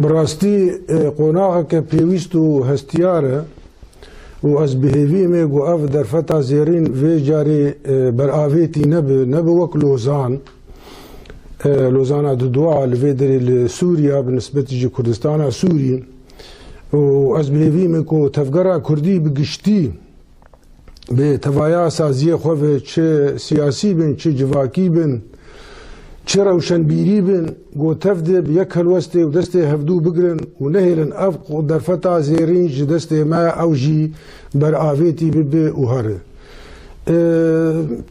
براستی قناعه که پیوست و هستیاره و از بهیوی میگو اف در فتا زیرین وی جاری بر آویتی نبه وک لوزان دو لوی داری سوریا بالنسبه جی کردستان سوری و از بهیوی میگو تفگره کردی بگشتی به توایا سازی خواه چه سیاسی بین چه جواکی بین چه روشنبیری بین گو تفده یک هلوسته و دسته هفدو بگرن و نهیلن اف در فتا زیرین جی دسته ما او جی بر آویتی ببه و هره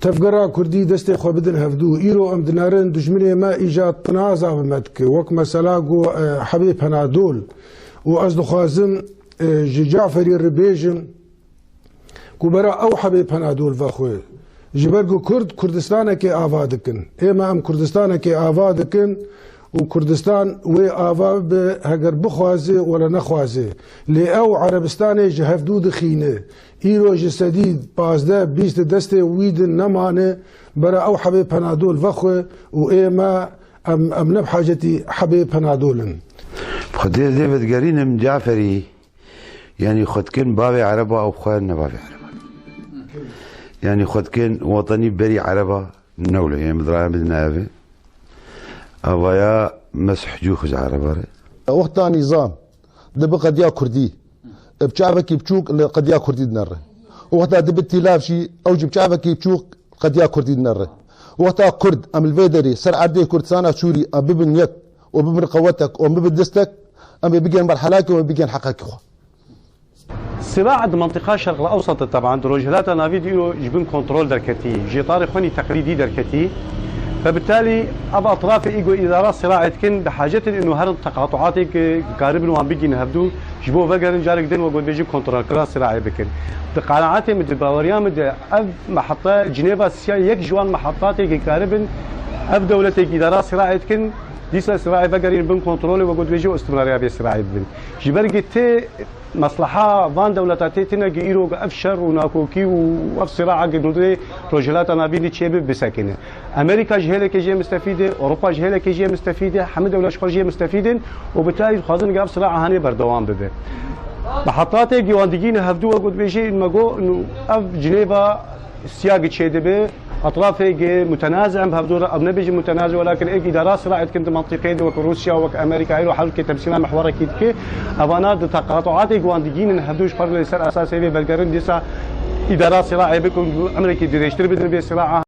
تفگره کردی دسته خواه بدن هفدو ایرو ام دنارن دجمنه ما ایجاد تنازع بمدکه وک مثلا گو حبیب هنادول و از دخوازم جی جعفری ربیجم کو برا او حبیب هنادول وخوه جبرگو کردستان که آواز کن اما ام کردستان که آواز کن و کردستان و آواز به اگر بخوازه ولا نخوازه لی او عربستان جهفدو دخینه ایرو جسدید 15-20 دسته وید نمانه برا او حبیب هنادول وخوه و اما ام نبحاجتي حبيب هنادولن خدي ديفيد قرين جعفري يعني خد كن بابي عربة او خوان بابي عربة يعني خد كن وطني بري عربة نولة يعني مدرايا بدنا ابي ابايا مسح جوخز عربة وقتها نظام دب قضية كردي بشعبك بتشوك قضية كردي نره وقتها دب التلاف شي اوجب شعبك بتشوك قضية كردي نره وقتها كرد ام الفيدري سر عدي كردستان سوري ام ببن يك وببن قوتك وببن دستك ام بيجن برحلاك وبيجن حقك صراع منطقة الشرق الأوسط طبعا دروجهلات أنا فيديو جبن كنترول دركتي جي طارق خوني تقليدي دركتي فبالتالي أبا أطراف إيجو إدارات صراع كن بحاجة إنه هر التقاطعات قاربن وعم بيجي نهبدو جبوا فجر جارك دين وقول بيجي كنترول كلا صراع بكن تقاطعات مد باوريا مد أب محطة جنيفا سيا يك جوان محطات قاربن أب دولة إدارات صراع كن ديسا صراع فجرين بن كنترول وقول بيجي استمرارية بصراع بن جبرجت مصلحة فان دولتاتي تنجي إيرو أفشر وناكوكي وأف صراع جنودي روجلات أنا بيني تشيب بسكنة أمريكا جهلة كجية مستفيدة أوروبا جهلة كجية مستفيدة حمد دولة شخصية مستفيدة وبالتالي خازن جاب صراع هني بردوام بده محطات جواندجين هفدو وقول بيجي المجو إنه أف جنيفا سياق تشيد به أطراف متنازع بهدول أبناء بيجي متنازع ولكن إيه إدارات صراعت كنت منطقية وك روسيا وك أمريكا هيرو حل كتمثيل محور أكيد كي أبانات تقاطعات جواندجين هدوش فرق لسر أساسي بلغارين ديسا إدارات صراع بكم أمريكا ديريشتر بدن بصراع